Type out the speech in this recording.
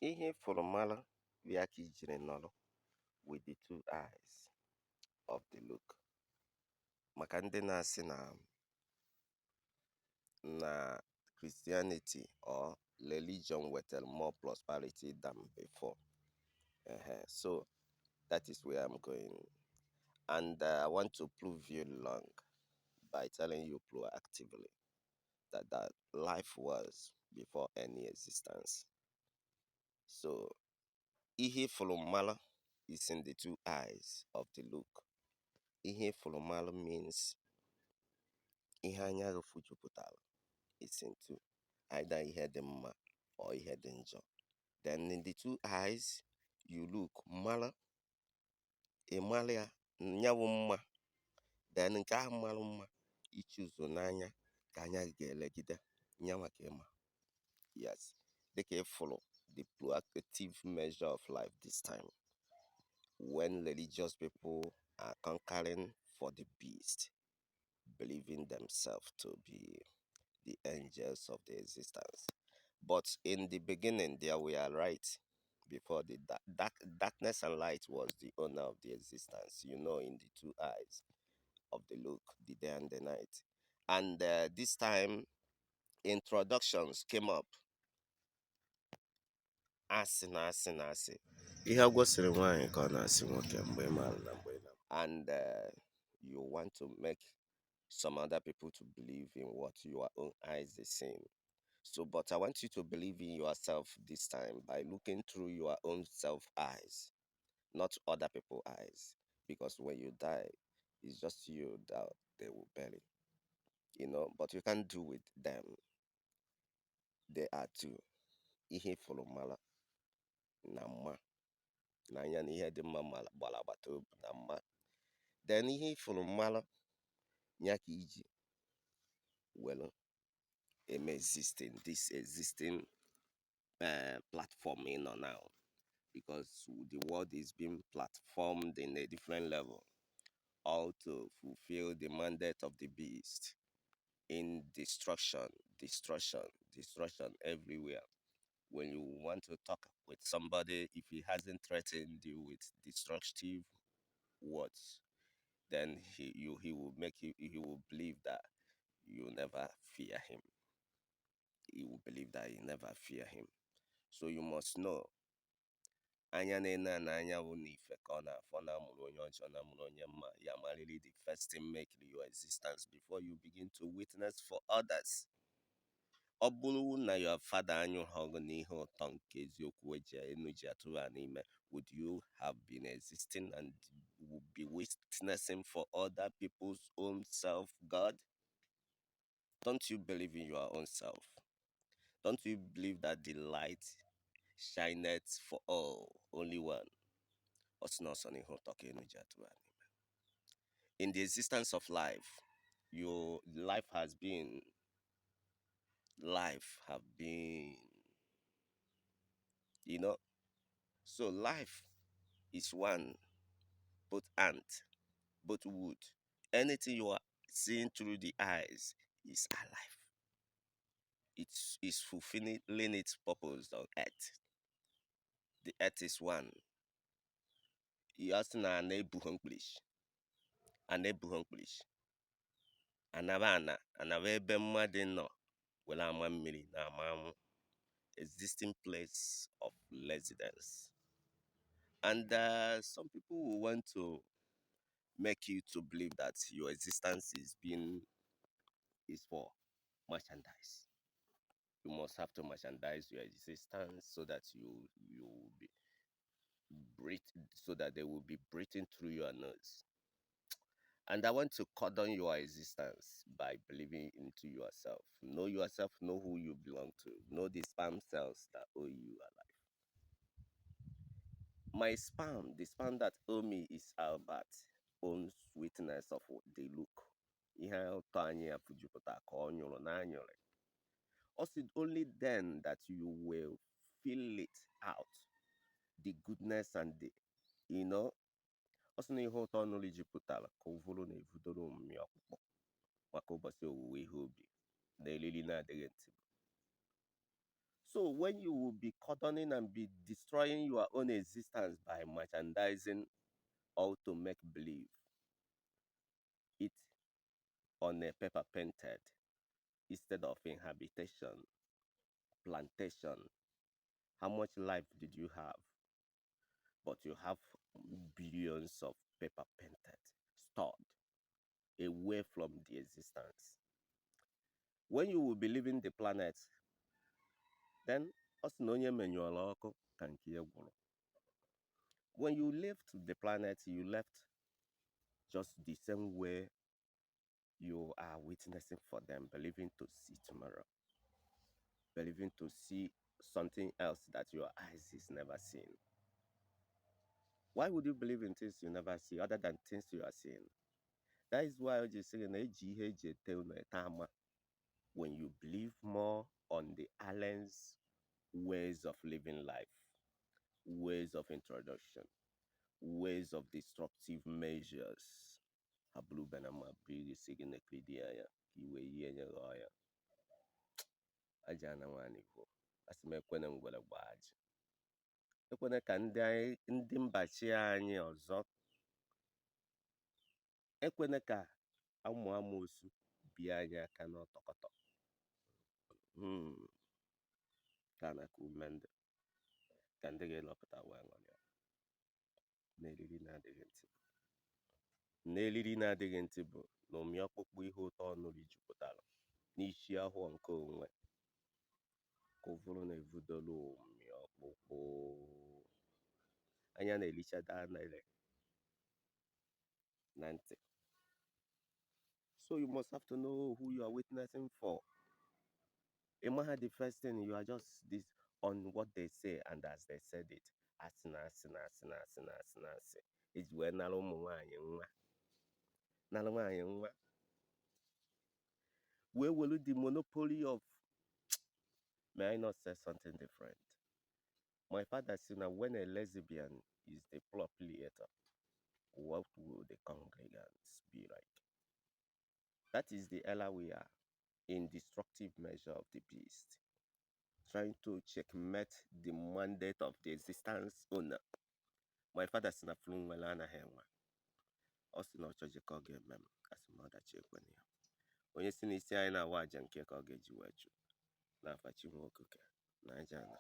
Ihe formal yaki jiri nolo with the two eyes of the look. Maka ndị na-asị na Christianity or religion wetara more prosperity than before. So that is where I'm going. And I want to prove you wrong by telling you proactively that life was before any existence. So ihe formal is in the two eyes of the look. Ihe formal means ihe anya gị jupụtara is into either ihe dị mma or ihe dị njọ. Then in the two eyes, you look mara, mara ya nyawu mma. Then nke ahụ mara mma ichuzo n'anya ka anya gị ga-elegide nyawa ka ịma. Yes, they can follow the proactive measure of life this time. When religious people are conquering for the beast, believing themselves to be the angels of the existence. But in the beginning, there we are right. Before the darkness and light was the owner of the existence, in the two eyes of the look, the day and the night. And this time, introductions came up. Asị na asị na asị. Ihe agwosiri nwanyi ka ọ na-asị nwoke mgbe ị maara na mgbe ị na- And you want to make some other people to believe in what your own eyes is seeing. So, but I want you to believe in yourself this time by looking through your own self eyes, not other people's eyes. Because when you die, it's just you that they will bury. But you can't do with them. They are two. Ihe fụrụ mara na mma. N'anya na ihe dị mma gbara agbata obi na mma. Then ihe ifụrụ mara ya ka iji well this existing platform now, because the world is being platformed in a different level, all to fulfill the mandate of the beast in destruction, destruction everywhere. When you want to talk with somebody, if he hasn't threatened you with destructive words, then he will make you he will believe that you never fear him. He will believe that you never fear him. So you must know anya na-ene na anya wụ na ife ka ọ na-afọ na amụrụ onye ọjọọ na amụrụ onye mma ya marịrị the first thing make your existence before you begin to witness for others. Ọ bụrụ na your father anyụrụ ọgụ n'ihe ụtọ nke eziokwu eji enu ji atụrụ a n'ime, would you have been existing and would be witnessing for other people's own self God? Don't you believe in your own self? Don't you believe that the light shineth for all, only one? In the existence of life, your life have been, you know, so life is one, both ant, both wood. Anything you are seeing through the eyes is alive. It's fulfilling its purpose on earth. The earth is one. You also know an English. An English. Anaba ebe mmadụ nọ were ama mmiri na ama anwụ, existing place of residence. And some people will want to make you to believe that your existence is for merchandise. You must have to merchandise your existence so that you will be breathing, so that they will be breathing through your nose. And I want to cut down your existence by believing into yourself. Know yourself, know who you belong to, know the sperm cells that owe you alive. My sperm, the sperm that owe me is Albert, own sweetness of what they look. Ihe ụtọ anyị ya fujupụta ka ọ nyụrụ n'anyụrụ. Also, only then that you will feel it out, the goodness and also na ihe ụtọ ọnụrụ jupụtara ka ụvụrụ na-evudoro mmiri ọkpụkpọ maka ụbọchị owuwe ihe ubi na elili na-adịghị ntị. So when you will be cordoning and be destroying your own existence by merchandising or to make believe it on a paper painted instead of in habitation, plantation, how much life did you have? But you have billions of paper painted stored away from the existence. When you will be leaving the planet, then when you left the planet, you left just the same way you are witnessing for them, believing to see tomorrow, believing to see something else that your eyes is never seen. Why would you believe in things you never see other than things you are seeing? That is why I just say when you believe more on the island's ways of living life, ways of introduction, ways of destructive measures. Hablu benama biri sigine kridia iwe yenye roya. Aja na nwani vo. Asime kwene ngwele gbaji. Ekwene ka ndị mbachi anyị ọzọ. Ekwene ka amụ amụsụ bịa anyị aka n'ọtọkọtọ. Ka na ka umende. Ka ndị ga-elọpụta wee ṅụrịa. N'eriri na-adịghị ntị. N'eriri na-adịghị ntị bụ na ụmị ọkpụkpụ ihe ụtọ ọnụ jupụtara n'isi ahụ nke onwe ka ụfụrụ na-evudolu ụmị ọkpụkpụ anya na-elichada anere na ntị. So you must have to know who you are witnessing for. Imaha the first thing you are just this on what they say and as they said it. Asị. Eji wee nara ụmụ nwaanyị nwa. Nara nwaanyị nwa. Where will the monopoly of may I not say something different? My father said that when a lesbian is the proprietor, what will the congregants be like? That is the era we are in destructive measure of the beast, trying to checkmate the mandate of the existence owner. My father said that flung welana henwa. Also no church kage mem as mother chekwenya. Onye si n'isi anyị na-awa aja nke ka ọ ga-eji wee chụ n'afa Nwoke na aja na